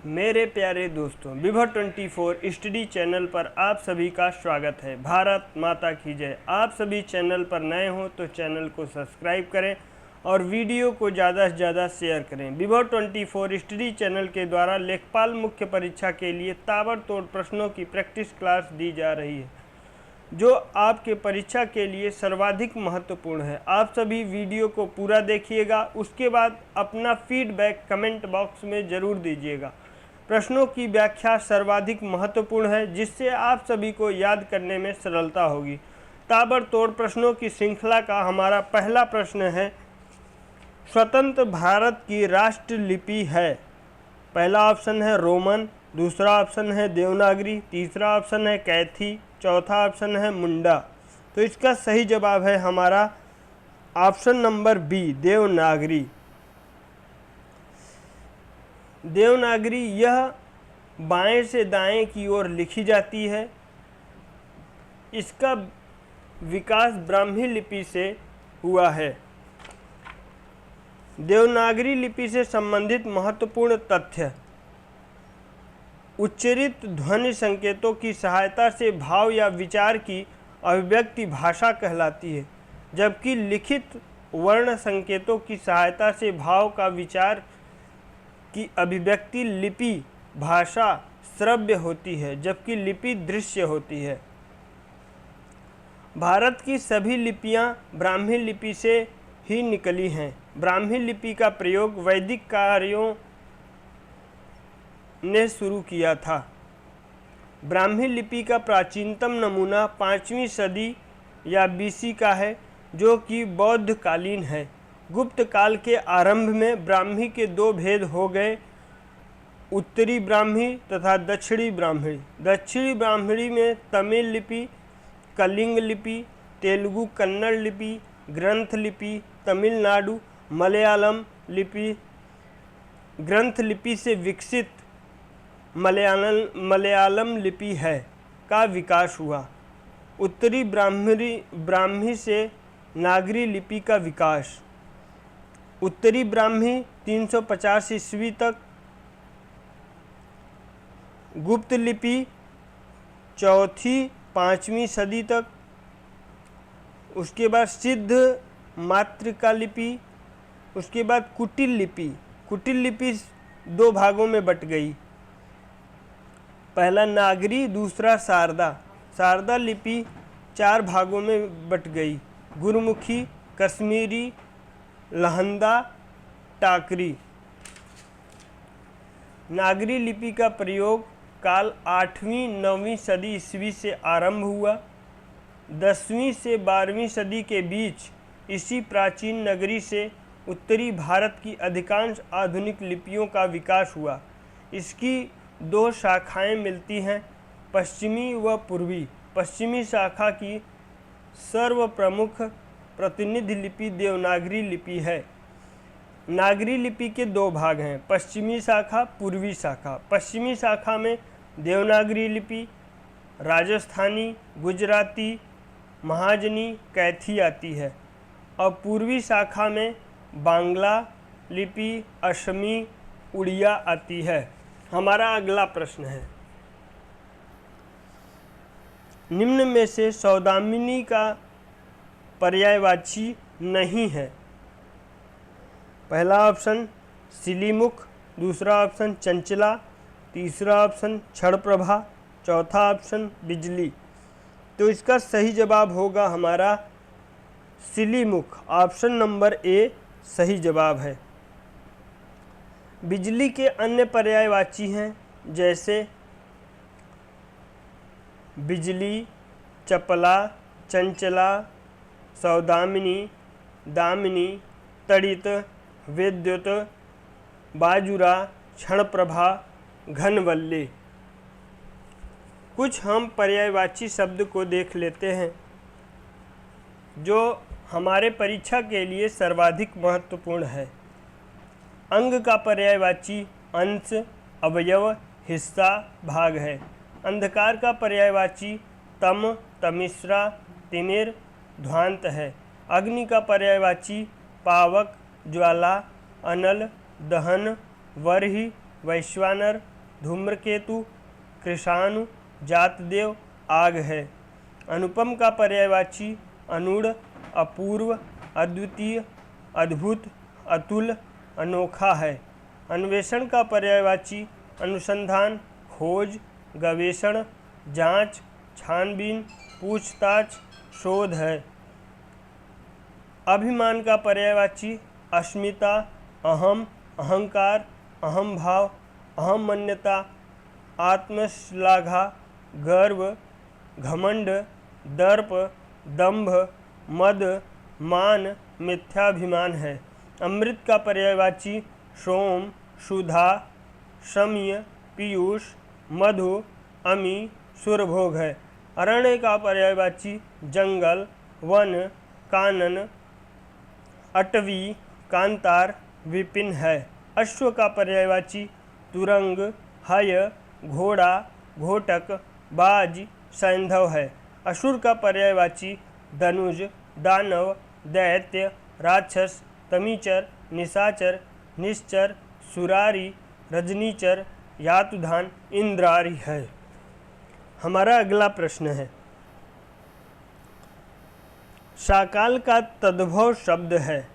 मेरे प्यारे दोस्तों, विभव 24 स्टडी चैनल पर आप सभी का स्वागत है। भारत माता की जय। आप सभी चैनल पर नए हो तो चैनल को सब्सक्राइब करें और वीडियो को ज़्यादा से ज़्यादा शेयर करें। विभव 24 स्टडी चैनल के द्वारा लेखपाल मुख्य परीक्षा के लिए ताबड़तोड़ प्रश्नों की प्रैक्टिस क्लास दी जा रही है, जो आपके परीक्षा के लिए सर्वाधिक महत्वपूर्ण है। आप सभी वीडियो को पूरा देखिएगा, उसके बाद अपना फीडबैक कमेंट बॉक्स में ज़रूर दीजिएगा। प्रश्नों की व्याख्या सर्वाधिक महत्वपूर्ण है, जिससे आप सभी को याद करने में सरलता होगी। ताबड़तोड़ प्रश्नों की श्रृंखला का हमारा पहला प्रश्न है, स्वतंत्र भारत की राष्ट्र लिपि है। पहला ऑप्शन है रोमन, दूसरा ऑप्शन है देवनागरी, तीसरा ऑप्शन है कैथी, चौथा ऑप्शन है मुंडा। तो इसका सही जवाब है हमारा option number B, Devanagari. Devanagari यह बाएं से दाएं की ओर लिखी जाती है। इसका विकास ब्राह्मी लिपि से हुआ है। देवनागरी लिपि से संबंधित महत्वपूर्ण तथ्य: उच्चारित ध्वनि संकेतों की सहायता से भाव या विचार की अभिव्यक्ति भाषा कहलाती है, जबकि लिखित वर्ण संकेतों की सहायता से भाव का विचार की अभिव्यक्ति लिपि भाषा श्रव्य होती है, जबकि लिपि दृश्य होती है। भारत की सभी लिपियां ब्राह्मी लिपि से ही निकली हैं। ब्राह्मी लिपि का प्रयोग वैदिक कार्यों ने शुरू किया था। ब्राह्मी लिपि का प्राचीनतम नमूना 5वीं सदी या बीसी का है, जो कि बौद्ध कालीन है। गुप्त काल के आरंभ में ब्राह्मी के दो भेद हो गए, उत्तरी ब्राह्मी तथा दक्षिणी ब्राह्मणी। दक्षिणी ब्राह्मणी में तमिल लिपि, कलिंग लिपि, तेलुगु कन्नड़ लिपि, ग्रंथ लिपि, तमिलनाडु मलयालम लिपि, ग्रंथ लिपि से विकसित मलयालम लिपि है का विकास हुआ। उत्तरी ब्राह्मी से नागरी लिपि का विकास। उत्तरी ब्राह्मी 350 ईस्वी तक, गुप्त लिपि 4वीं-5वीं सदी तक, उसके बाद सिद्ध मातृका लिपि, उसके बाद कुटिल लिपि। कुटिल लिपि दो भागों में बट गई, पहला नागरी, दूसरा शारदा। शारदा लिपि 4 भागों में बट गई, गुरमुखी, कश्मीरी, लहंदा, टाकरी। नागरी लिपि का प्रयोग काल 8वीं-9वीं सदी ईस्वी से आरंभ हुआ। 10वीं से 12वीं सदी के बीच इसी प्राचीन नगरी से उत्तरी भारत की अधिकांश आधुनिक लिपियों का विकास हुआ। इसकी 2 शाखाएं मिलती हैं, पश्चिमी व पूर्वी। पश्चिमी शाखा की सर्वप्रमुख प्रतिनिधि लिपि देवनागरी लिपि है। नागरी लिपि के 2 भाग हैं, पश्चिमी शाखा, पूर्वी शाखा। पश्चिमी शाखा में देवनागरी लिपि, राजस्थानी, गुजराती, महाजनी, कैथी आती है, और पूर्वी शाखा में बांग्ला लिपि, असमी, उड़िया आती है। हमारा अगला प्रश्न है, निम्न में से सौदामिनी का पर्यायवाची नहीं है। पहला ऑप्शन सिलीमुख, दूसरा ऑप्शन चंचला, तीसरा ऑप्शन क्षणप्रभा, चौथा ऑप्शन बिजली। तो इसका सही जवाब होगा हमारा सिलीमुख। ऑप्शन नंबर ए सही जवाब है। बिजली के अन्य पर्यायवाची हैं, जैसे बिजली, चपला, चंचला, सौदामिनी, दामिनी, तड़ित, विद्युत, बाजुरा, क्षणप्रभा, घनवल्ली। कुछ हम पर्यायवाची शब्द को देख लेते हैं, जो हमारे परीक्षा के लिए सर्वाधिक महत्वपूर्ण है। अंग का पर्यायवाची अंश, अवयव, हिस्सा, भाग है। अंधकार का पर्यायवाची तम, तमिश्रा, तिमिर, ध्वांत है। अग्नि का पर्यायवाची पावक, ज्वाला, अनल, दहन, वर्हि, वैश्वानर, धूम्रकेतु, कृशाणु, जातदेव, आग है। अनुपम का पर्यायवाची अनूढ़, अपूर्व, अद्वितीय, अद्भुत, अतुल, अनोखा है। अन्वेषण का पर्यायवाची अनुसंधान, खोज, गवेषण, जांच, छानबीन, पूछताछ, शोध है। अभिमान का पर्यायवाची अस्मिता, अहम, अहंकार, अहम भाव, अहम मान्यता, आत्मश्लाघा, गर्व, घमंड, दर्प, दंभ, मद, मान, मिथ्याभिमान है। अमृत का पर्यायवाची सोम, सुधा, शम्य, पीयूष, मधु, अमी, सुरभोग है। अरण्य का पर्यायवाची जंगल, वन, कानन, अटवी, कांतार, विपिन है। अश्व का पर्यायवाची तुरंग, हय, घोड़ा, घोटक, बाज, सैंधव है। असुर का पर्यायवाची धनुज, दानव, दैत्य, राक्षस, तमीचर, निशाचर, निश्चर, सुरारी, रजनीचर, यातुधान, इंद्रारी है। हमारा अगला प्रश्न है, शाकाल का तद्भव शब्द है।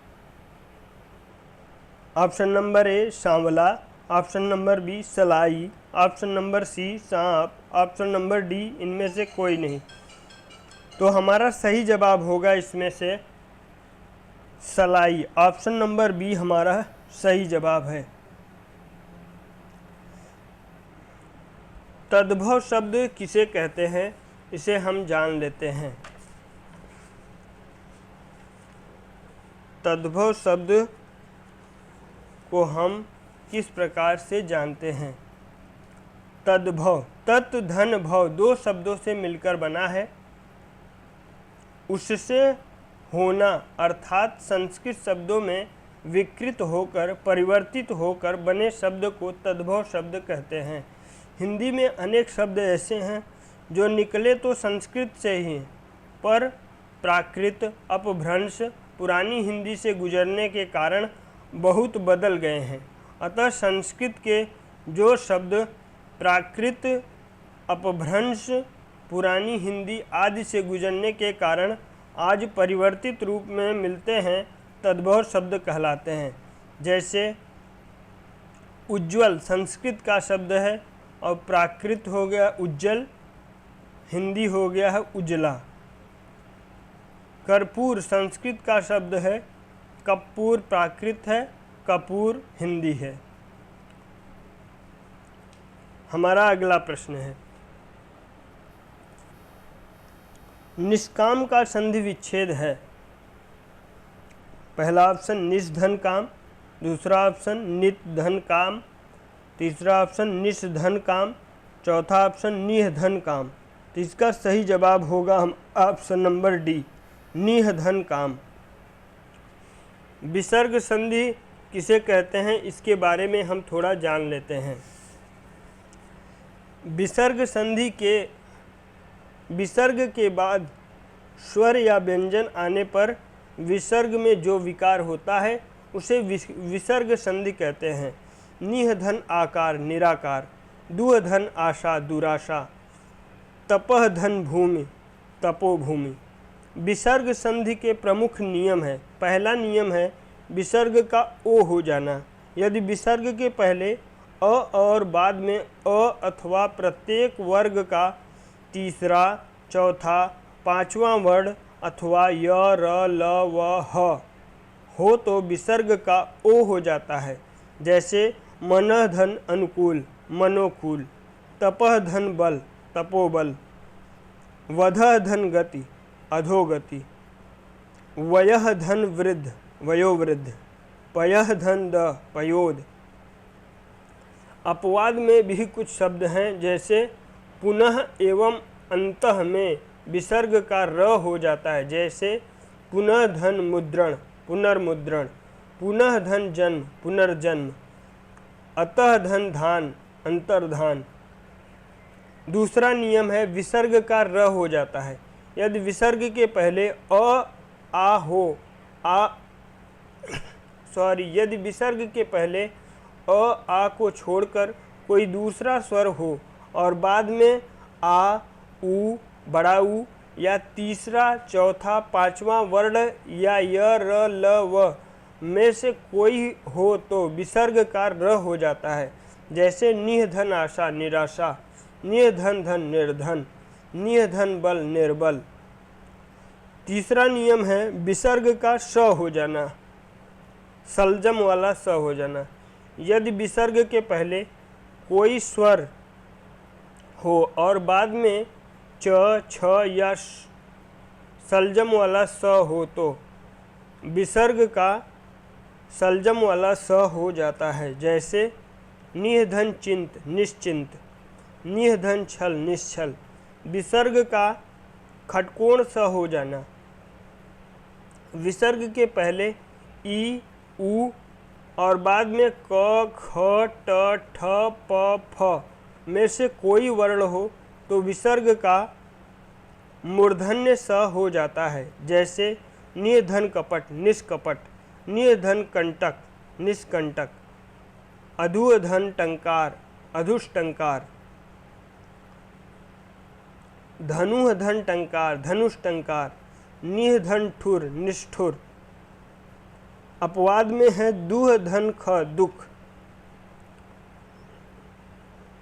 ऑप्शन नंबर ए सांवला, ऑप्शन नंबर बी सलाई, ऑप्शन नंबर सी सांप, ऑप्शन नंबर डी इनमें से कोई नहीं। तो हमारा सही जवाब होगा इसमें से सलाई। ऑप्शन नंबर बी हमारा सही जवाब है। तद्भव शब्द किसे कहते हैं, इसे हम जान लेते हैं। तद्भव शब्द को हम किस प्रकार से जानते हैं। तद्भव, तत् धन भव दो शब्दों से मिलकर बना है। उससे होना अर्थात संस्कृत शब्दों में विकृत होकर परिवर्तित होकर बने शब्द को तद्भव शब्द कहते हैं। हिंदी में अनेक शब्द ऐसे हैं जो निकले तो संस्कृत से ही, पर प्राकृत, अपभ्रंश पुरानी हिंदी से गुजरने के कारण बहुत बदल गए हैं। अतः संस्कृत के जो शब्द प्राकृत, अपभ्रंश, पुरानी हिंदी आदि से गुजरने के कारण आज परिवर्तित रूप में मिलते हैं, तद्भव शब्द कहलाते हैं। जैसे उज्ज्वल संस्कृत का शब्द है और प्राकृत हो गया उज्जवल, हिंदी हो गया है उजला। कर्पूर संस्कृत का शब्द है, कपूर प्राकृत है, कपूर हिंदी है। हमारा अगला प्रश्न है, निष्काम का संधि विच्छेद है। पहला ऑप्शन निष्धन काम, दूसरा ऑप्शन नित धन काम, तीसरा ऑप्शन निष्धन काम, चौथा ऑप्शन निःधन काम। तो इसका सही जवाब होगा हम ऑप्शन नंबर डी, निःधन काम। विसर्ग संधि किसे कहते हैं, इसके बारे में हम थोड़ा जान लेते हैं। विसर्ग के बाद स्वर या व्यंजन आने पर विसर्ग में जो विकार होता है उसे विसर्ग संधि कहते हैं। निःधन आकार निराकार, दुःधन आशा दुराशा, तपः धन भूमि तपोभूमि। विसर्ग संधि के प्रमुख नियम है। पहला नियम है विसर्ग का ओ हो जाना। यदि विसर्ग के पहले अ और बाद में अ अथवा प्रत्येक वर्ग का तीसरा, चौथा, पांचवा वर्ण अथवा य, र, ल, व, ह हो तो विसर्ग का ओ हो जाता है। जैसे मनः धन अनुकूल मनोकूल, तपः धन बल तपोबल, वधः धन गति अधोगति, वयः धन वृद्ध वयोवृद्ध, पयः धन द पयोद। अपवाद में भी कुछ शब्द हैं, जैसे पुनः एवं अंतः में विसर्ग का र हो जाता है। जैसे पुनः धन मुद्रण पुनर्मुद्रण, पुनः धन जन्म पुनर्जन्म, अतः धन धान अंतर्धान। दूसरा नियम है विसर्ग का र हो जाता है। यदि विसर्ग के पहले आ हो यदि विसर्ग के पहले आ को छोड़कर कोई दूसरा स्वर हो और बाद में आ, उ, बड़ा ऊ या तीसरा, चौथा, पांचवा वर्ण या य, र, ल, व में से कोई हो तो विसर्ग का र हो जाता है। जैसे निह धन आशा निराशा, निह धन धन निर्धन, निह धन बल निर्बल। तीसरा नियम है विसर्ग का स हो जाना, सलजम वाला स हो जाना। यदि विसर्ग के पहले कोई स्वर हो और बाद में च, छ या सलजम वाला स हो तो विसर्ग का सलजम वाला स हो जाता है। जैसे निह धन चिंत निश्चिंत, निह धन छल निश्छल। विसर्ग का खटकोण स हो जाना। विसर्ग के पहले ई, उ और बाद में क, ख, ट, ठ, प, फ में से कोई वर्ण हो तो विसर्ग का मूर्धन्य स हो जाता है। जैसे निह धन कपट निष्कपट, निह धन कंटक निष्कंटक, अधु धन टंकार अधुष्टंकार, धनु धन टंकार धनुष्टंकार, निह धन ठुर निष्ठुर। अपवाद में है दुह धन ख दुख।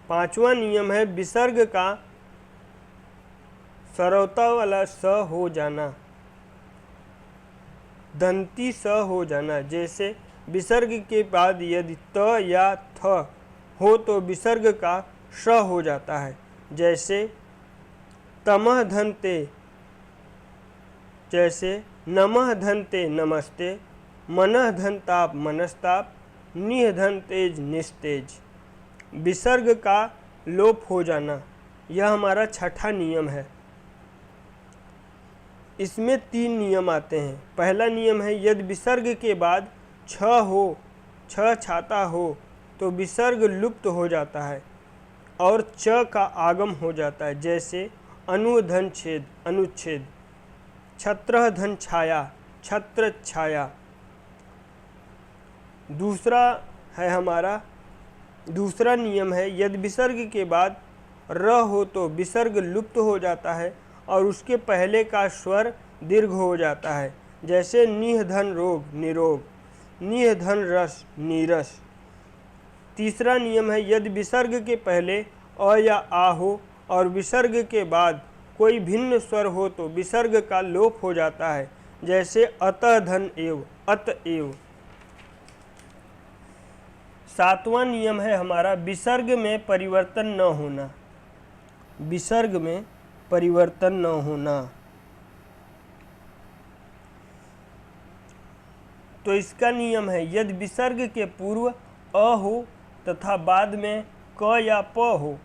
पांचवा नियम है विसर्ग का सरौता वाला स हो जाना, दंती स हो जाना। जैसे विसर्ग के बाद यदि त या थ हो तो विसर्ग का श हो जाता है। जैसे तमह धन ते, जैसे नमः धन ते नमस्ते, मनः धन ताप मनस्ताप, निह धन तेज निस्तेज। विसर्ग का लोप हो जाना, यह हमारा छठा नियम है। इसमें 3 नियम आते हैं। पहला नियम है यदि विसर्ग के बाद छ हो, छ छाता हो तो विसर्ग लुप्त हो जाता है और च का आगम हो जाता है। जैसे अनुधन छेद अनुच्छेद, छत्र धन छाया छत्र छाया। दूसरा नियम है यदि विसर्ग के बाद र हो तो विसर्ग लुप्त हो जाता है और उसके पहले का स्वर दीर्घ हो जाता है। जैसे निह धन रोग निरोग, निह धन रस नीरस। तीसरा नियम है यदि विसर्ग के पहले अ या आ हो और विसर्ग के बाद कोई भिन्न स्वर हो तो विसर्ग का लोप हो जाता है। जैसे अतः धन एव अतएव। सातवां नियम है हमारा विसर्ग में परिवर्तन न होना, विसर्ग में परिवर्तन न होना। तो इसका नियम है यदि विसर्ग के पूर्व अ हो तथा बाद में क या प हो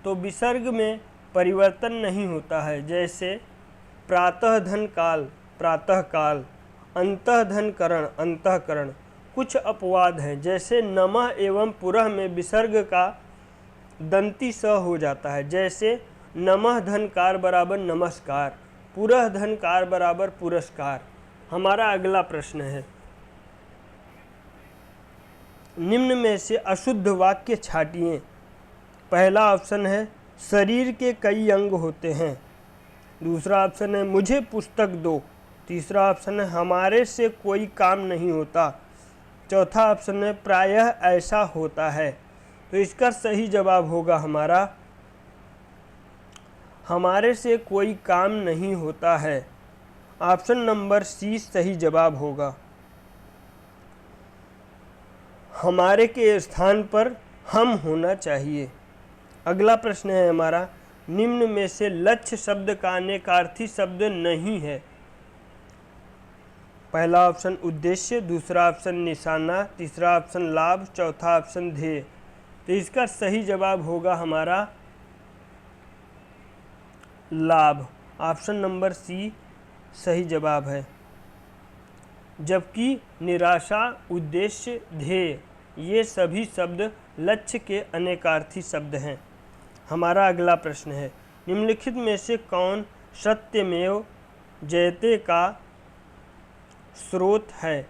तो विसर्ग में परिवर्तन नहीं होता है। जैसे प्रातः धन काल प्रातः काल, अंतः धन करण अंतःकरण। कुछ अपवाद हैं जैसे नमः एवं पुरः में विसर्ग का दंती स हो जाता है। जैसे नमः धनकार बराबर नमस्कार, पुरः धनकार बराबर पुरस्कार। हमारा अगला प्रश्न है निम्न में से अशुद्ध वाक्य छाटिए। पहला ऑप्शन है शरीर के कई अंग होते हैं। दूसरा ऑप्शन है मुझे पुस्तक दो। तीसरा ऑप्शन है हमारे से कोई काम नहीं होता। चौथा ऑप्शन है प्रायः ऐसा होता है। तो इसका सही जवाब होगा हमारा हमारे से कोई काम नहीं होता है। ऑप्शन नंबर सी सही जवाब होगा। हमारे के स्थान पर हम होना चाहिए। अगला प्रश्न है हमारा निम्न में से लक्ष्य शब्द का अनेकार्थी शब्द नहीं है। पहला ऑप्शन उद्देश्य, दूसरा ऑप्शन निशाना, तीसरा ऑप्शन लाभ, चौथा ऑप्शन ध्येय। तो इसका सही जवाब होगा हमारा लाभ। ऑप्शन नंबर सी सही जवाब है। जबकि निराशा, उद्देश्य, ध्येय ये सभी शब्द लक्ष्य के अनेकार्थी शब्द हैं। हमारा अगला प्रश्न है निम्नलिखित में से कौन सत्यमेव जयते का स्रोत है।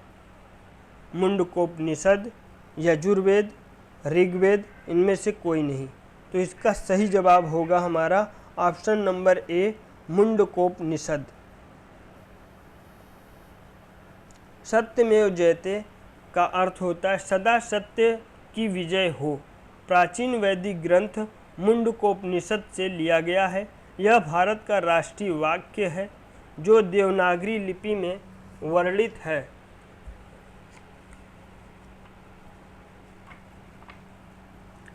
मुंडकोपनिषद, यजुर्वेद, ऋग्वेद, इनमें से कोई नहीं। तो इसका सही जवाब होगा हमारा ऑप्शन नंबर ए, मुंडकोपनिषद। सत्यमेव जयते का अर्थ होता है सदा सत्य की विजय हो। प्राचीन वैदिक ग्रंथ मुंडकोपनिषद से लिया गया है। यह भारत का राष्ट्रीय वाक्य है जो देवनागरी लिपि में वर्णित है।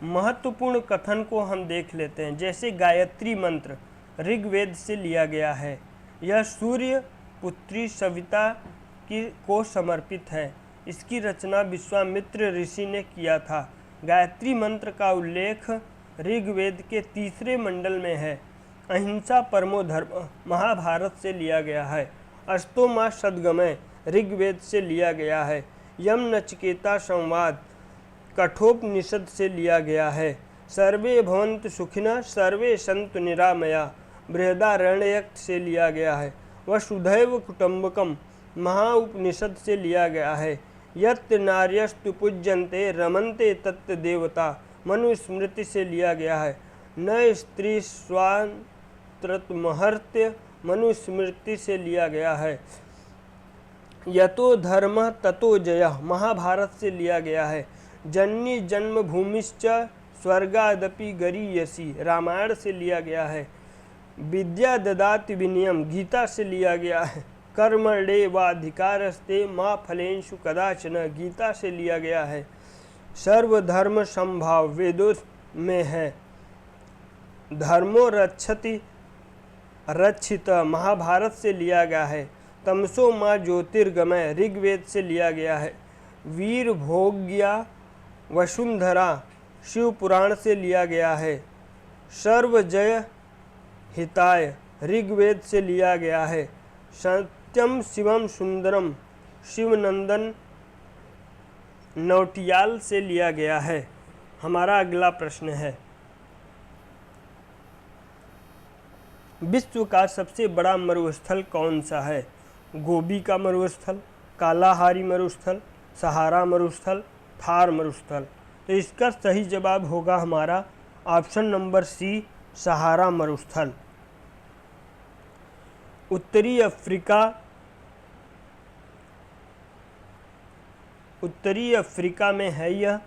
महत्वपूर्ण कथन को हम देख लेते हैं। जैसे गायत्री मंत्र ऋग्वेद से लिया गया है। यह सूर्य पुत्री सविता को समर्पित है। इसकी रचना विश्वामित्र ऋषि ने किया था। गायत्री मंत्र का उल्लेख ऋग्वेद के 3 मंडल में है। अहिंसा परमो धर्म महाभारत से लिया गया है। अस्तोमा सद्गमय ऋग्वेद से लिया गया है। यम नचिकेता संवाद कठोपनिषद से लिया गया है। सर्वे भवन्तु सुखिनः सर्वे सन्तु निरामया बृहदारण्यक से लिया गया है। वसुधैव कुटुम्बकम महाउपनिषद से लिया गया है। यत्र नार्यस्तु पूज्यन्ते रमन्ते तत्र देवता मनुस्मृति से लिया गया है। न स्त्री स्वान्त्रतमहर्त्य मनुस्मृति से लिया गया है। यतो धर्मः ततो जयः महाभारत से लिया गया है। जन्नी जन्मभूमिश्च स्वर्गादपि गरीयसी रामायण से लिया गया है। विद्या ददाति विनयम गीता से लिया गया है। कर्मण्येवाधिकारस्ते मा फलेषु कदाचन गीता से लिया गया है। सर्वधर्म संभाव वेदों में है। धर्मो रक्षति रक्षित महाभारत से लिया गया है। तमसो माँ ज्योतिर्गमय ऋग्वेद से लिया गया है। वीर भोग्या वसुंधरा शिव पुराण से लिया गया है। सर्वजय हिताय ऋग्वेद से लिया गया है। सत्यम शिवम सुंदरम शिवनंदन नौटियाल से लिया गया है। हमारा अगला प्रश्न है, विश्व का सबसे बड़ा मरुस्थल कौन सा है? गोबी का मरुस्थल, कालाहारी मरुस्थल, सहारा मरुस्थल, थार मरुस्थल। तो इसका सही जवाब होगा हमारा ऑप्शन नंबर सी, सहारा मरुस्थल। उत्तरी अफ्रीका में है। यह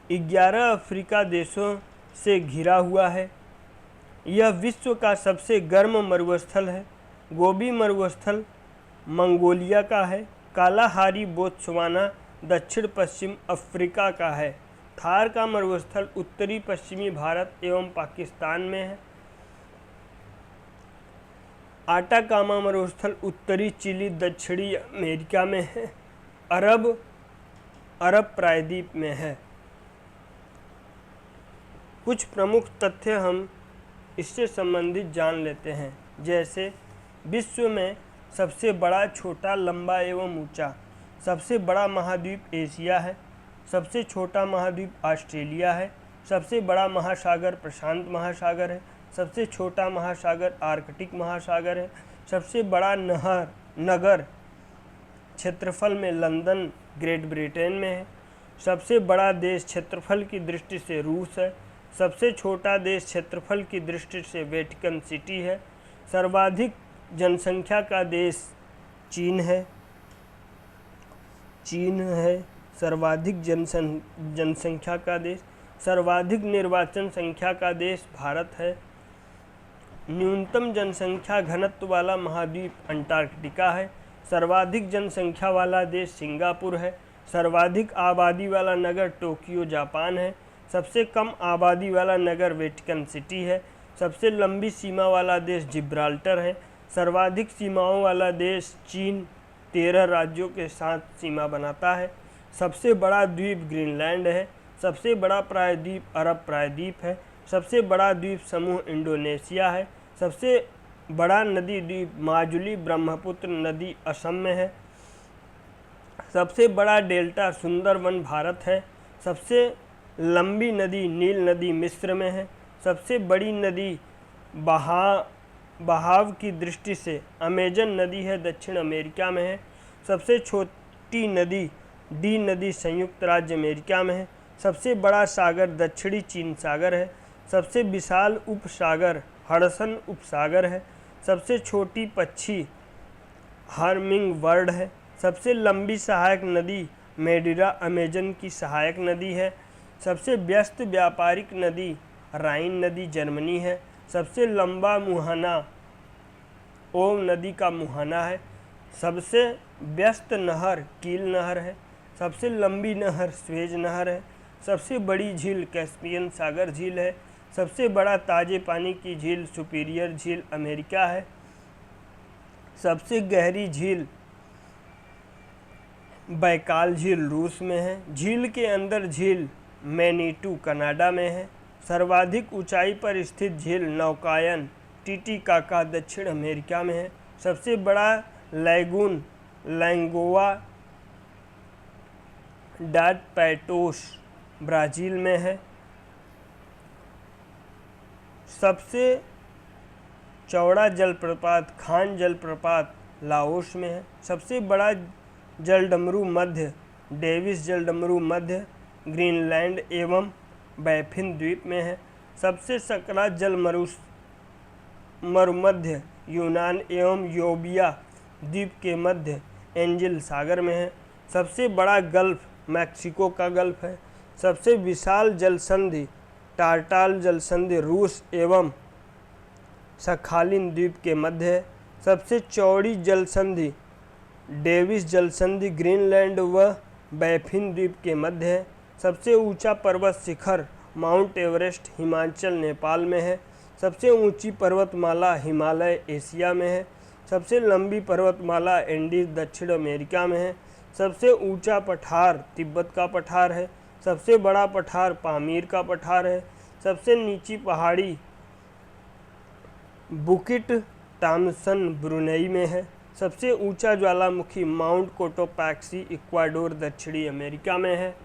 11 अफ्रीका देशों से घिरा हुआ है। यह विश्व का सबसे गर्म मरुस्थल है। गोबी मरुस्थल मंगोलिया का है। कालाहारी बोत्सवाना दक्षिण पश्चिम अफ्रीका का है। थार का मरुस्थल उत्तरी पश्चिमी भारत एवं पाकिस्तान में है। आटाकामा मरुस्थल उत्तरी चिली दक्षिणी अमेरिका में है। अरब प्रायद्वीप में है। कुछ प्रमुख तथ्य हम इससे संबंधित जान लेते हैं। जैसे विश्व में सबसे बड़ा, छोटा, लंबा एवं ऊंचा। सबसे बड़ा महाद्वीप एशिया है। सबसे छोटा महाद्वीप ऑस्ट्रेलिया है। सबसे बड़ा महासागर प्रशांत महासागर है। सबसे छोटा महासागर आर्कटिक महासागर है। सबसे बड़ा नगर क्षेत्रफल में लंदन ग्रेट ब्रिटेन में है। सबसे बड़ा देश क्षेत्रफल की दृष्टि से रूस है। सबसे छोटा देश क्षेत्रफल की दृष्टि से वेटिकन सिटी है। सर्वाधिक जनसंख्या का देश चीन है। सर्वाधिक जनसंख्या का देश। सर्वाधिक निर्वाचन संख्या का देश भारत है। न्यूनतम जनसंख्या घनत्व वाला महाद्वीप अंटार्कटिका है। सर्वाधिक जनसंख्या वाला देश सिंगापुर है। सर्वाधिक आबादी वाला नगर टोक्यो जापान है। सबसे कम आबादी वाला नगर वेटिकन सिटी है। सबसे लंबी सीमा वाला देश जिब्राल्टर है। सर्वाधिक सीमाओं वाला देश चीन 13 राज्यों के साथ सीमा बनाता है। सबसे बड़ा द्वीप ग्रीनलैंड है। सबसे बड़ा प्रायद्वीप अरब प्रायद्वीप है। सबसे बड़ा द्वीप समूह इंडोनेशिया है। सबसे बड़ा नदी द्वीप माजुली ब्रह्मपुत्र नदी असम में है। सबसे बड़ा डेल्टा सुंदरवन भारत है। सबसे लंबी नदी नील नदी मिस्र में है। सबसे बड़ी नदी बहाव की दृष्टि से अमेजन नदी है, दक्षिण अमेरिका में है। सबसे छोटी नदी डी नदी संयुक्त राज्य अमेरिका में है। सबसे बड़ा सागर दक्षिणी चीन सागर है। सबसे विशाल उपसागर हडसन उपसागर है। सबसे छोटी पक्षी हमिंग बर्ड है। सबसे लंबी सहायक नदी मेडिरा अमेजन की सहायक नदी है। सबसे व्यस्त व्यापारिक नदी राइन नदी जर्मनी है। सबसे लंबा मुहाना ओम नदी का मुहाना है। सबसे व्यस्त नहर कील नहर है। सबसे लंबी नहर स्वेज नहर है। सबसे बड़ी झील कैस्पियन सागर झील है। सबसे बड़ा ताजे पानी की झील सुपीरियर झील अमेरिका है। सबसे गहरी झील बैकाल झील रूस में है। झील के अंदर झील मैनीटू कनाडा में है। सर्वाधिक ऊंचाई पर स्थित झील नौकायन टीटीकाका दक्षिण अमेरिका में है। सबसे बड़ा लैगून लैंगोआ डाट पैटोस ब्राज़ील में है। सबसे चौड़ा जलप्रपात खान जलप्रपात लाओस में है। सबसे बड़ा जलडमरू मध्य डेविस जलडमरू मध्य ग्रीनलैंड एवं बैफिन द्वीप में है। सबसे सकरा जल मरुमध्य यूनान एवं योबिया द्वीप के मध्य एंजिल सागर में है। सबसे बड़ा गल्फ मैक्सिको का गल्फ है। सबसे विशाल जलसंधि टार्टाल जलसंधि रूस एवं सखालिन द्वीप के मध्य है। सबसे चौड़ी जलसंधि डेविस जलसंधि ग्रीनलैंड व बैफिन द्वीप के मध्य है। सबसे ऊंचा पर्वत शिखर माउंट एवरेस्ट हिमाचल नेपाल में है। सबसे ऊंची पर्वतमाला हिमालय एशिया में है। सबसे लंबी पर्वतमाला एंडीज दक्षिण अमेरिका में है। सबसे ऊंचा पठार तिब्बत का पठार है। सबसे बड़ा पठार पामीर का पठार है। सबसे नीची पहाड़ी बुकिट टामसन ब्रुनेई में है। सबसे ऊंचा ज्वालामुखी माउंट कोटोपैक्सी इक्वाडोर दक्षिणी अमेरिका में है।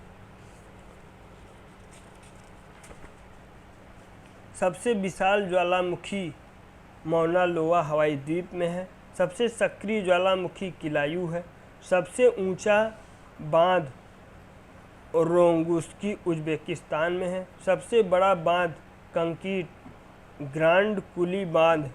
सबसे विशाल ज्वालामुखी मौना लोआ हवाई द्वीप में है। सबसे सक्रिय ज्वालामुखी किलायू है। सबसे ऊंचा बांध रोंगुस्की उज्बेकिस्तान में है। सबसे बड़ा बांध कंक्रीट ग्रांड कुली बांध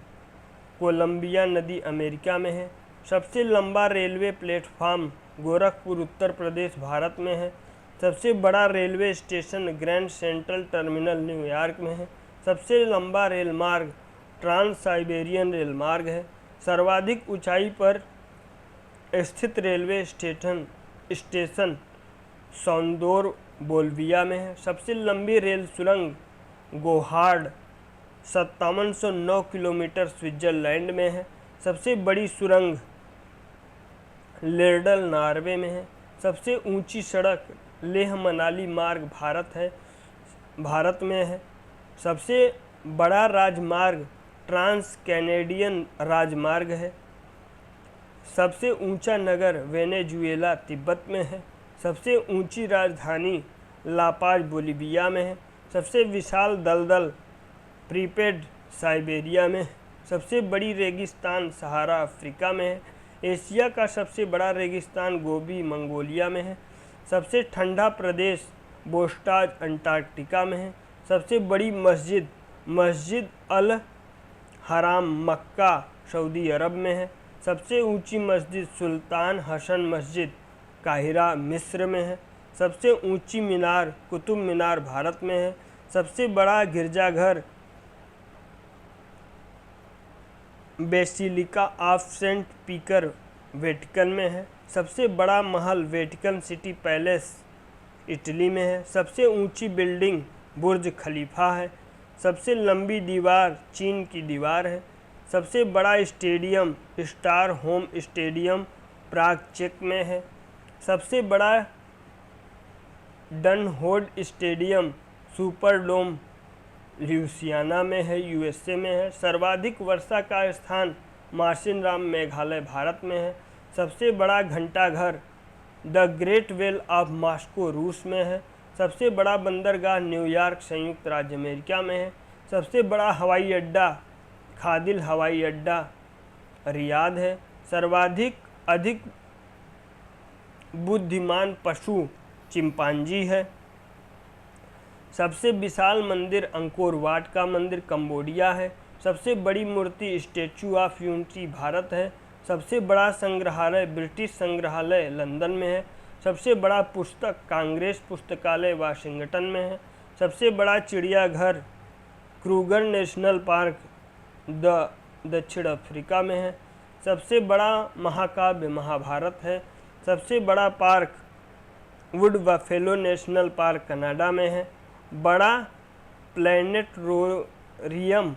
कोलंबिया नदी अमेरिका में है। सबसे लंबा रेलवे प्लेटफार्म गोरखपुर उत्तर प्रदेश भारत में है। सबसे बड़ा railway station grand central terminal New York में है। सबसे लंबा रेल मार्ग ट्रांस साइबेरियन रेल मार्ग है। सर्वाधिक ऊंचाई पर स्थित रेलवे स्टेशन सौंदोर बोल्विया में है। सबसे लंबी रेल सुरंग गोहार्ड 5709 किलोमीटर स्विट्जरलैंड में है। सबसे बड़ी सुरंग लेरडल नॉर्वे में है। सबसे ऊंची सड़क लेह मनाली मार्ग भारत में है। सबसे बड़ा राजमार्ग ट्रांस कैनेडियन राजमार्ग है। सबसे ऊंचा नगर वेनेजुएला तिब्बत में है। सबसे ऊंची राजधानी लापाज बोलिविया में है। सबसे विशाल दलदल प्रीपेड साइबेरिया में है। सबसे बड़ी रेगिस्तान सहारा अफ्रीका में है। एशिया का सबसे बड़ा रेगिस्तान गोबी मंगोलिया में है। सबसे ठंडा प्रदेश बोस्टाज अंटार्कटिका में है। सबसे बड़ी मस्जिद अल हराम मक्का सऊदी अरब में है। सबसे ऊंची मस्जिद सुल्तान हसन मस्जिद काहिरा मिस्र में है। सबसे ऊंची मीनार कुतुब मीनार भारत में है। सबसे बड़ा गिरजाघर basilica of Saint Peter Vatican में है। सबसे बड़ा महल वेटिकन सिटी पैलेस इटली में है। सबसे ऊंची बिल्डिंग बुर्ज खलीफा है। सबसे लंबी दीवार चीन की दीवार है। सबसे बड़ा स्टेडियम स्टार होम स्टेडियम प्राग चेक में है। सबसे बड़ा डनहोड स्टेडियम सुपरडोम ल्यूसियाना में है यूएसए में है। सर्वाधिक वर्षा का स्थान मार्शिनराम मेघालय भारत में है। सबसे बड़ा घंटाघर the great bell of Moscow रूस में है। सबसे बड़ा बंदरगाह न्यूयॉर्क संयुक्त राज्य अमेरिका में है। सबसे बड़ा हवाई अड्डा खादिल हवाई अड्डा रियाद है। सर्वाधिक अधिक बुद्धिमान पशु चिंपांजी है। सबसे विशाल मंदिर अंकोर वाट का मंदिर कंबोडिया है। सबसे बड़ी मूर्ति स्टैचू ऑफ यूनिटी भारत है। सबसे बड़ा संग्रहालय ब्रिटिश संग्रहालय लंदन में है। सबसे बड़ा पुस्तक कांग्रेस पुस्तकालय वाशिंगटन में है। सबसे बड़ा चिड़ियाघर क्रूगर नेशनल पार्क दक्षिण अफ्रीका में है। सबसे बड़ा महाकाव्य महाभारत है। सबसे बड़ा park would buffalo national park Canada में है। बड़ा प्लैनेटोरियम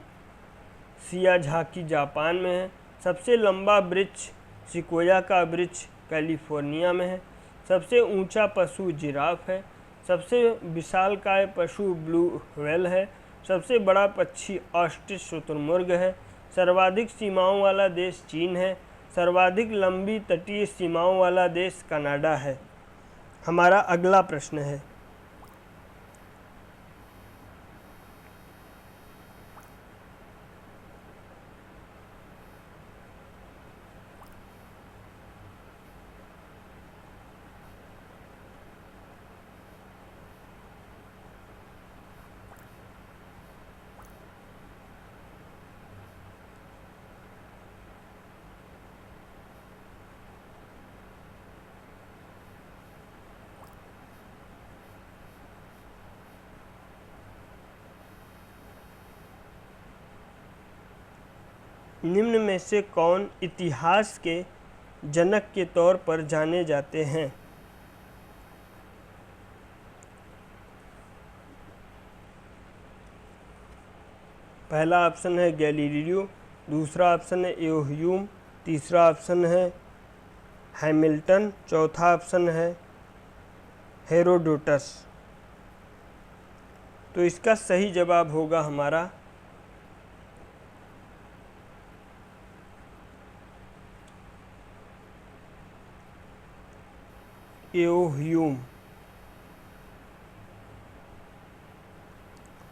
शियाझाकी जापान में है। सबसे लंबा वृक्ष सिकोया का वृक्ष कैलिफोर्निया में है। सबसे ऊंचा पशु जिराफ है। सबसे विशालकाय पशु ब्लू व्हेल है। सबसे बड़ा पक्षी ऑस्ट्रिच शुतुरमुर्ग है। सर्वाधिक सीमाओं वाला देश चीन है। सर्वाधिक लंबी तटीय सीमाओं वाला देश कनाडा है। हमारा अगला प्रश्न है, निम्न में से कौन इतिहास के जनक के तौर पर जाने जाते हैं? पहला ऑप्शन है गैलीलियो, दूसरा ऑप्शन है ह्यूम, तीसरा ऑप्शन है हैमिल्टन, चौथा ऑप्शन है हेरोडोटस। तो इसका सही जवाब होगा हमारा ह्यूम।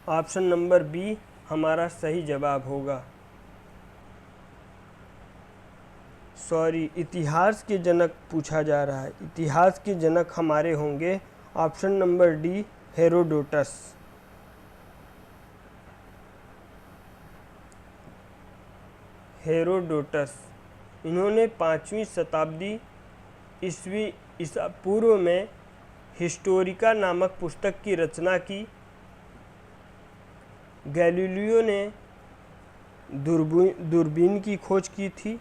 ऑप्शन नंबर बी हमारा सही जवाब होगा। सॉरी, इतिहास के जनक पूछा जा रहा है। इतिहास के जनक हमारे होंगे option number D Herodotus. Herodotus इन्होंने 5वीं शताब्दी ईसा पूर्व में हिस्टोरिका नामक पुस्तक की रचना की। गैलीलियो ने दूरबीन की खोज की थी।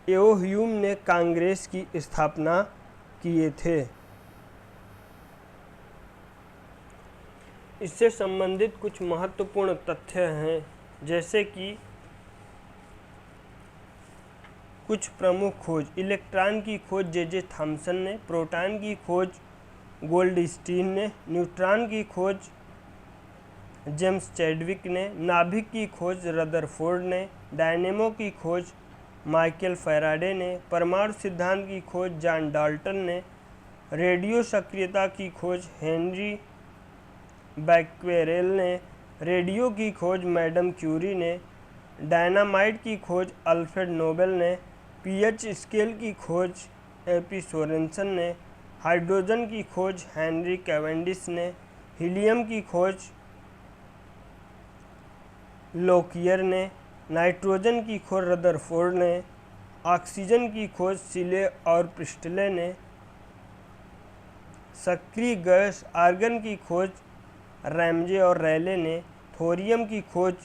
ह्यूम ने कांग्रेस की स्थापना किए थे। इससे संबंधित कुछ महत्वपूर्ण तथ्य हैं, जैसे कि कुछ प्रमुख खोज। इलेक्ट्रॉन की खोज जे थॉमसन ने, प्रोटॉन की खोज गोल्डस्टीन ने, न्यूट्रॉन की खोज जेम्स चैडविक ने, नाभिक की खोज रदरफोर्ड ने, डायनेमो की खोज माइकल फैराडे ने, परमाणु सिद्धांत की खोज जॉन डाल्टन ने, रेडियो सक्रियता की खोज हेनरी बैक्वेरेल ने, रेडियो की खोज मैडम क्यूरी ने, डायनामाइट की खोज अल्फ्रेड नोबेल ने, पीएच स्केल की खोज एपी सोरेनसन ने, हाइड्रोजन की खोज हेनरी कैवेंडिश ने, हीलियम की खोज लोकियर ने, नाइट्रोजन की खोज रदरफोर्ड ने, ऑक्सीजन की खोज सिले और प्रिस्टले ने, सक्रिय गैस आर्गन की खोज रैमजे और रैले ने, थोरियम की खोज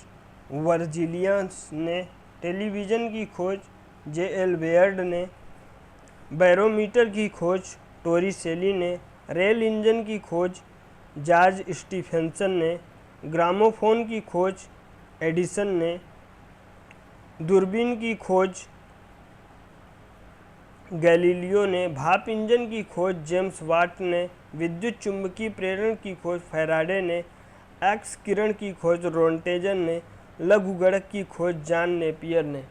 वर्जिलियस ने, टेलीविज़न की खोज जे.एल. बेयर्ड ने, बैरोमीटर की खोज टोरिसेली ने, रेल इंजन की खोज जॉर्ज स्टीफेंसन ने, ग्रामोफोन की खोज एडिसन ने, दूरबीन की खोज गैलीलियो ने, भाप इंजन की खोज जेम्स वाट ने, विद्युत चुंबकीय प्रेरण की खोज फैराडे ने, एक्स किरण की खोज रोंटेजन ने, लघुगणक की खोज जॉन नेपियर ने।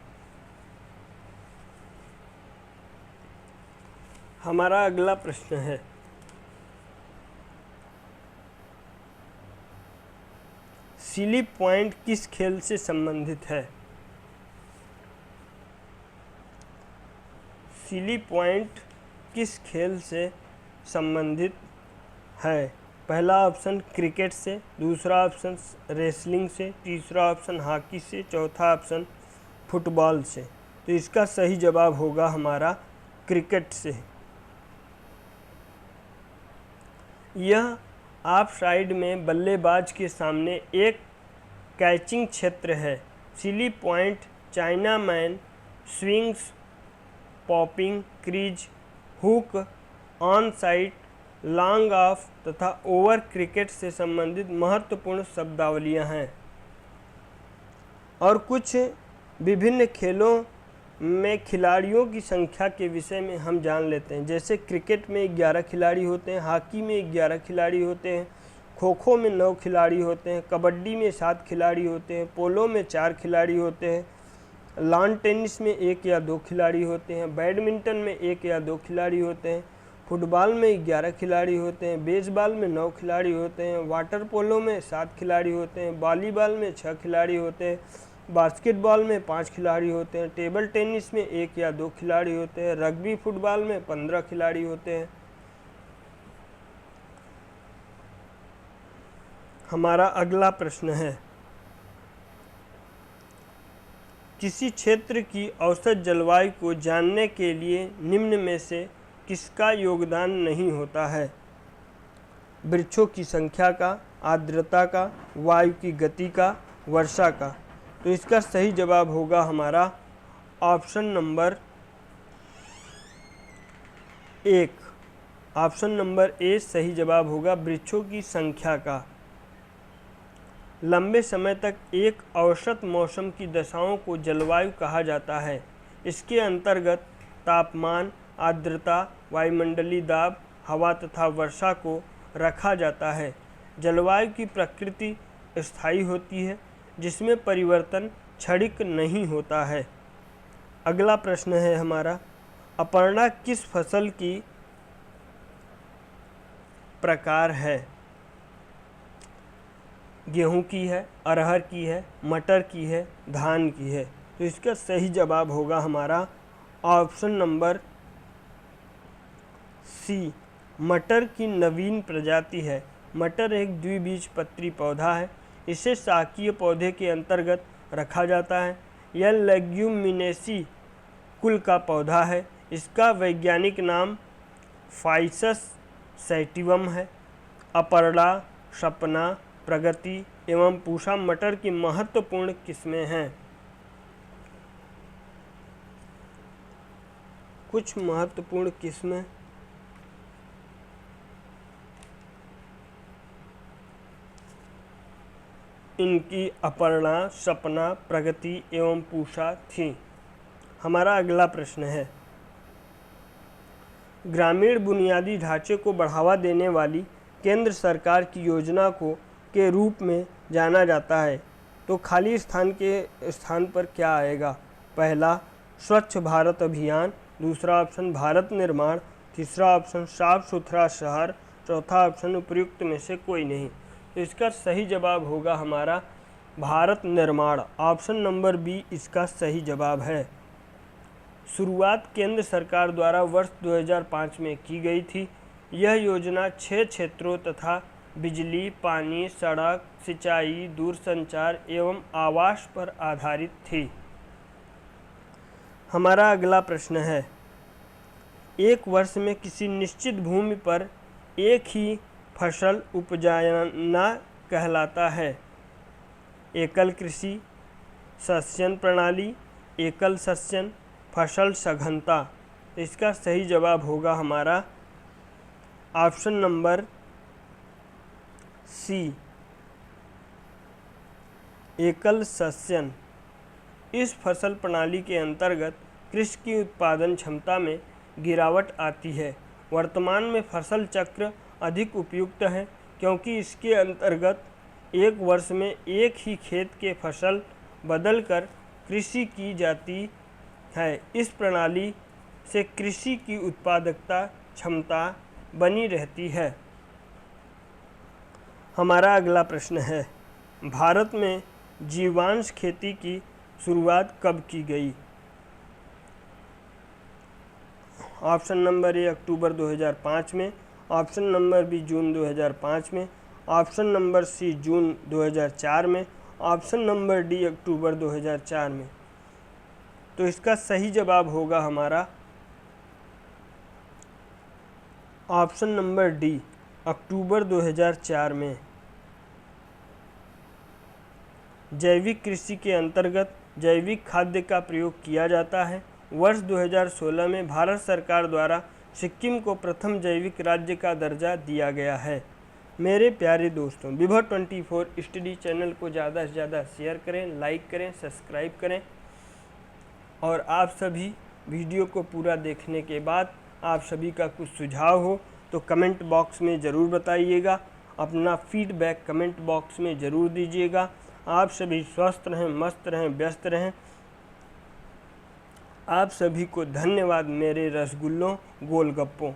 हमारा अगला प्रश्न है, सिली पॉइंट किस खेल से संबंधित है? सिली पॉइंट किस खेल से संबंधित है? पहला ऑप्शन क्रिकेट से, दूसरा ऑप्शन रेसलिंग से, तीसरा ऑप्शन हॉकी से, चौथा ऑप्शन फुटबॉल से। तो इसका सही जवाब होगा हमारा क्रिकेट से। यह ऑफ साइड में बल्लेबाज के सामने एक कैचिंग क्षेत्र है। Silly point, China man, swings, popping, crease, hook, on side, long off तथा ओवर क्रिकेट से संबंधित महत्वपूर्ण शब्दावलियां हैं। और कुछ विभिन्न खेलों में खिलाड़ियों की संख्या के विषय में हम जान लेते हैं। जैसे क्रिकेट में 11 खिलाड़ी होते हैं, हॉकी में 11 खिलाड़ी होते हैं, खो खो में 9 खिलाड़ी होते हैं, कबड्डी में 7 खिलाड़ी होते हैं, पोलो में 4 खिलाड़ी होते हैं, लॉन टेनिस में 1 या 2 खिलाड़ी होते हैं, बैडमिंटन में 1 या 2 खिलाड़ी होते हैं, फुटबॉल में 11 खिलाड़ी होते हैं, बेसबॉल में 9 खिलाड़ी होते हैं, वाटर पोलो में 7 खिलाड़ी होते हैं, वॉलीबॉल में 6 खिलाड़ी होते हैं, बास्केटबॉल में 5 खिलाड़ी होते हैं, टेबल टेनिस में 1 या 2 खिलाड़ी होते हैं, रग्बी फुटबॉल में 15 खिलाड़ी होते हैं। हमारा अगला प्रश्न है, किसी क्षेत्र की औसत जलवायु को जानने के लिए निम्न में से किसका योगदान नहीं होता है? वृक्षों की संख्या का, आर्द्रता का, वायु की गति का, वर्षा का। तो इसका सही जवाब होगा हमारा ऑप्शन नंबर 1। ऑप्शन नंबर ए सही जवाब होगा, वृक्षों की संख्या का। लंबे समय तक एक औसत मौसम की दशाओं को जलवायु कहा जाता है। इसके अंतर्गत तापमान, आर्द्रता, वायुमंडलीय दाब, हवा तथा वर्षा को रखा जाता है। जलवायु की प्रकृति स्थायी होती है, जिसमें परिवर्तन क्षणिक नहीं होता है। अगला प्रश्न है हमारा, अपर्णा किस फसल की प्रकार है? गेहूं की है, अरहर की है, मटर की है, धान की है। तो इसका सही जवाब होगा हमारा ऑप्शन नंबर सी, मटर की नवीन प्रजाति है। मटर एक द्विबीजपत्री पौधा है। इसे शाकीय पौधे के अंतर्गत रखा जाता है। यह लेग्यूमिनेसी कुल का पौधा है। इसका वैज्ञानिक नाम फाइसस सैटिवम है। अपर्णा, सपना, प्रगति एवं पूषा मटर की महत्वपूर्ण किस्में हैं। कुछ महत्वपूर्ण किस्में इनकी अपर्णा, सपना, प्रगति एवं पूषा थी। हमारा अगला प्रश्न है, ग्रामीण बुनियादी ढांचे को बढ़ावा देने वाली केंद्र सरकार की योजना को के रूप में जाना जाता है। तो खाली स्थान के स्थान पर क्या आएगा? पहला स्वच्छ भारत अभियान, दूसरा ऑप्शन भारत निर्माण, तीसरा ऑप्शन साफ सुथरा शहर, चौथा ऑप्शन उपयुक्त में से कोई नहीं। तो इसका सही जवाब होगा हमारा भारत निर्माण। ऑप्शन नंबर बी इसका सही जवाब है। शुरुआत केंद्र सरकार द्वारा वर्ष 2005 में की गई थी। यह योजना 6 क्षेत्रों तथा बिजली, पानी, सड़क, सिंचाई, दूरसंचार एवं आवास पर आधारित थी। हमारा अगला प्रश्न है, एक वर्ष में किसी निश्चित भूमि पर एक ही फसल उपजाना कहलाता है? एकल कृषि, सस्यन प्रणाली, एकल सस्यन, फसल सघनता। इसका सही जवाब होगा हमारा ऑप्शन नंबर सी, एकल सस्यन। इस फसल प्रणाली के अंतर्गत कृषि की उत्पादन क्षमता में गिरावट आती है। वर्तमान में फसल चक्र अधिक उपयुक्त है, क्योंकि इसके अंतर्गत एक वर्ष में एक ही खेत के फसल बदलकर कृषि की जाती है। इस प्रणाली से कृषि की उत्पादकता क्षमता बनी रहती है। हमारा अगला प्रश्न है, भारत में जीवांश खेती की शुरुआत कब की गई? ऑप्शन नंबर ए अक्टूबर 2005 में, ऑप्शन नंबर बी जून 2005 में, ऑप्शन नंबर सी जून 2004 में, ऑप्शन नंबर डी अक्टूबर 2004 में। तो इसका सही जवाब होगा हमारा ऑप्शन नंबर डी अक्टूबर 2004 में। जैविक कृषि के अंतर्गत जैविक खाद्य का प्रयोग किया जाता है। वर्ष 2016 में भारत सरकार द्वारा सिक्किम को प्रथम जैविक राज्य का दर्जा दिया गया है। मेरे प्यारे दोस्तों, विभव 24 स्टडी चैनल को ज़्यादा से ज़्यादा शेयर करें, लाइक करें, सब्सक्राइब करें। और आप सभी वीडियो को पूरा देखने के बाद आप सभी का कुछ सुझाव हो तो कमेंट बॉक्स में ज़रूर बताइएगा। अपना फीडबैक कमेंट बॉक्स में ज़रूर दीजिएगा। आप सभी स्वस्थ रहें, मस्त रहें, व्यस्त रहें। आप सभी को धन्यवाद मेरे रसगुल्लों गोलगप्पों।